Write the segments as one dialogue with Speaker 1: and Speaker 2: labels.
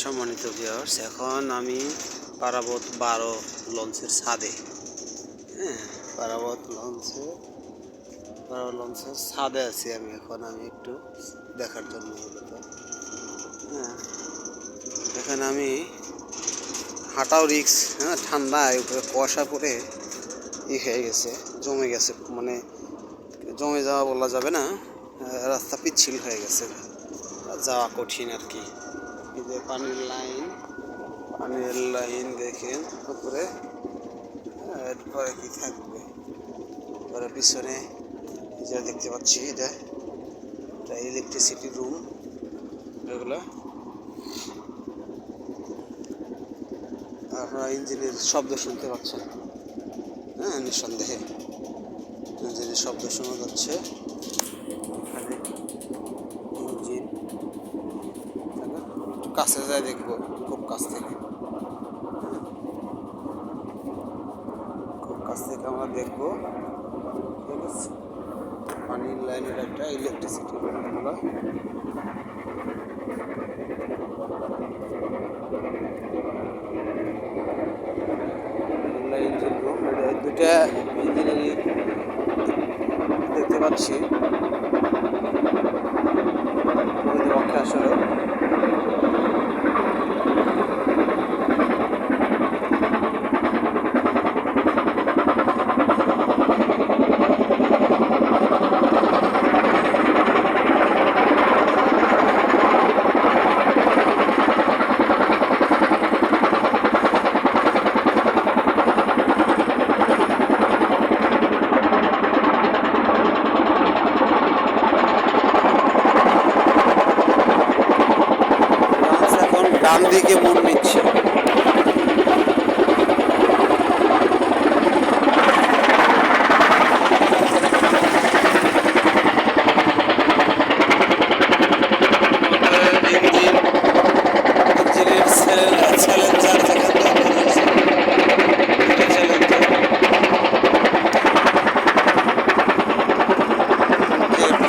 Speaker 1: সম্মানিত ভিউয়ার্স, এখন আমি পারাবত 12 লঞ্চের ছাদে। হ্যাঁ, পারাবত লঞ্চের ছাদে আছি আমি এখন। আমি একটু দেখার জন্য মূলত। হ্যাঁ, এখানে আমি হাঁটাও রিক্স। হ্যাঁ, ঠান্ডায় উপরে কুয়াশা পড়ে হয়ে গেছে, জমে গেছে, মানে জমে যাওয়া বলা যাবে না, রাস্তা পিচ্ছিল হয়ে গেছে, যাওয়া কঠিন আর কি। এই যে পানির লাইন দেখেন উপরে। এরপরে কি থাকবে, পরে পিছনে যা দেখতে পাচ্ছি এটা ইলেকট্রিসিটি রুম। এগুলো আপনারা ইঞ্জিনের শব্দ শুনতে পাচ্ছেন। হ্যাঁ, নিঃসন্দেহে ইঞ্জিনের শব্দ শোনা যাচ্ছে। এখানে ইঞ্জিন একটু কাছে যায় দেখবো, খুব কাছ থেকে আমরা দেখবো। ঠিক আছে, পানির লাইনের একটা ইলেকট্রিসিটি রুমগুলো। ইঞ্জিন রুম, দুটা ইঞ্জিনেরই দেখতে পাচ্ছি। আসলে ডান দিকে মোড় নিচ্ছে।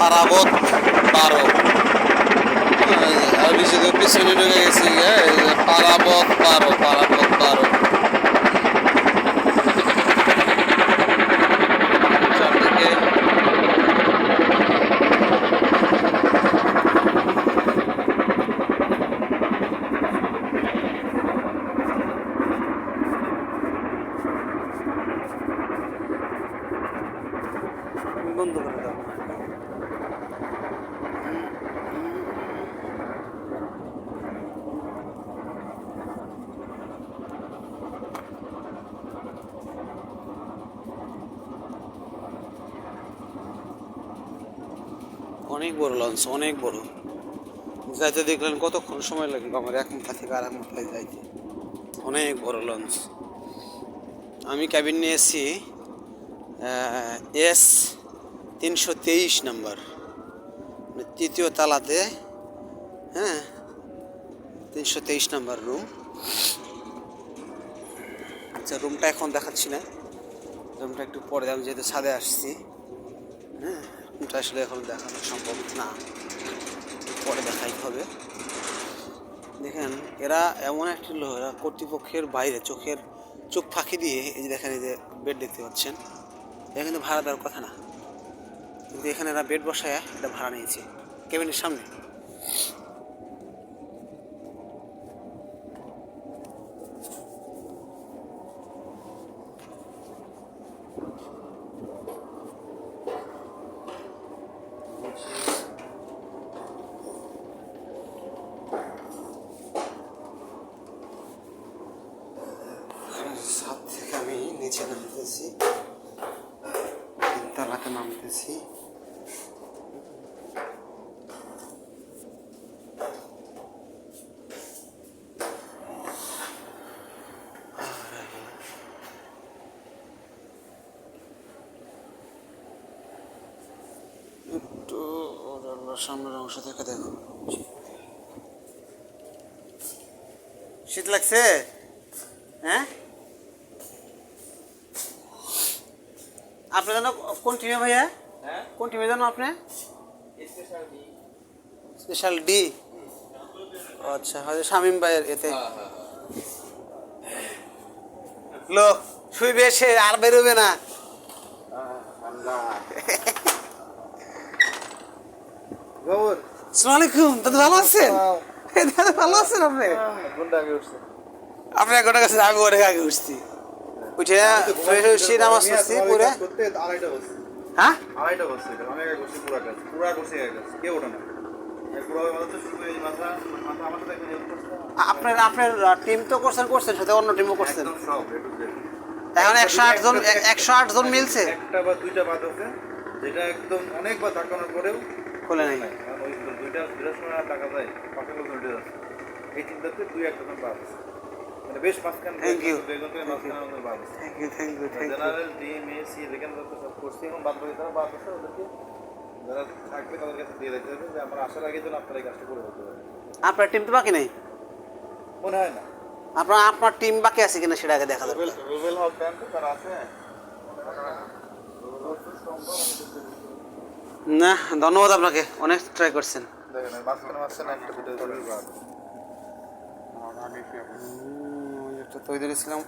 Speaker 1: পারাবত 12 আমি শুধু পিছনে ঢুকে গেছি। পারাবত 12 চারদিকে বন্ধ করে দাও। অনেক বড় লঞ্চ, অনেক বড়। যাইতে দেখলেন কতক্ষণ সময় লাগলো আমার এক মাথা থেকে আর এক মাথায় যাইতে। অনেক বড় লঞ্চ। আমি ক্যাবিন নিয়েছি S 323 নাম্বার, তৃতীয় তালাতে। হ্যাঁ, 323 নাম্বার রুম। আচ্ছা, রুমটা এখন দেখাচ্ছি না, রুমটা একটু পরে, আমি যেহেতু ছাদে আসছি। হ্যাঁ, রুমটা আসলে এখন দেখানো সম্ভব না, পরে দেখাই হবে। দেখেন, এরা এমন একটি লোক, এরা কর্তৃপক্ষের বাইরে চোখ ফাঁকি দিয়ে, এই যে দেখেন, এই যে বেড দেখতে পাচ্ছেন, এটা কিন্তু ভাড়া দেওয়ার কথা না, কিন্তু এখানে এরা বেড বসায় এটা ভাড়া নিয়েছে কেবিনের সামনে। ছাদ থেকে আমি নিচে নামতেছি, তিনতলাতে নামতেছি। একটু সামনের অংশ থেকে দেখো। শীত লাগছে? হ্যাঁ, আপনি জানো কোন টিমে ভাইয়া? হ্যাঁ, কোন টিমে জানো আপনি? Special D. আচ্ছা হয়তো শামীম ভাইয়ের এতে
Speaker 2: হ্যাঁ হ্যাঁ
Speaker 1: লো শুইবে সে আর বেরোবে না।
Speaker 2: গৌর
Speaker 1: আসসালামু আলাইকুম, দাদা ভালো আছেন? দাদা ভালো আছেন আপনি?
Speaker 2: কোনটা আগে উঠছে?
Speaker 1: আপনি এক ঘন্টা কাছে আমি অনেক আগে উঠছি, উঠে ফ্রেশ হয়েছি, নামাজ পড়ছি পুরে।
Speaker 2: করতে আড়াইটা বসছে,
Speaker 1: হ্যাঁ
Speaker 2: আড়াইটা বসছে, আমি আগে করছি পুরা করছি আগে করছি, কেউ ওঠে না। পুরো মাথা তো শুরু হয়ে মাথা মাথা আমার সাথে একদম হেল্প করছে।
Speaker 1: আপনার আপনার টিম তো করছেন সাথে অন্য টিমও করছেন।
Speaker 2: একদম সব A to Z।
Speaker 1: এখন 108 জন মিলছে,
Speaker 2: একটা বা দুইটা বাদ আছে যেটা একদম অনেকবার তাকানোর পরেও
Speaker 1: খুলে নাই।
Speaker 2: কারণ ওই দুইটার সময় আর টাকা যায়, পাশে লোক উল্টে যাচ্ছে। এই চিন্তাতে দুই একটা জন বাদ আছে, মানে বেশ মাঝখান
Speaker 1: Thank you.
Speaker 2: মাঝখানে আমাদের বাদ আছে।
Speaker 1: Thank you thank you thank you.
Speaker 2: General DM A C যেখানে যত সব করছি এখন বাদ বাকি তারা বাদ আছে, ওদেরকে যারা থাকবে তাদের কাছে দিয়ে দিতে হবে যে আমরা আসার আগে যেন আপনারা এই কাজটা করে হতে পারে।
Speaker 1: আপনার টিম তো বাকি নেই,
Speaker 2: মনে হয় না
Speaker 1: আপনার টিম বাকি আছে কিনা সেটা আগে দেখা দরকার।
Speaker 2: রুবেল হক ব্যাংক তারা আছে।
Speaker 1: না ধন্যবাদ আপনাকে, অনেক ট্রাই করছেন।
Speaker 2: দেখেন মাঝখানে একটা দুটো বাদ।
Speaker 1: একটা তৈরি ছিলাম।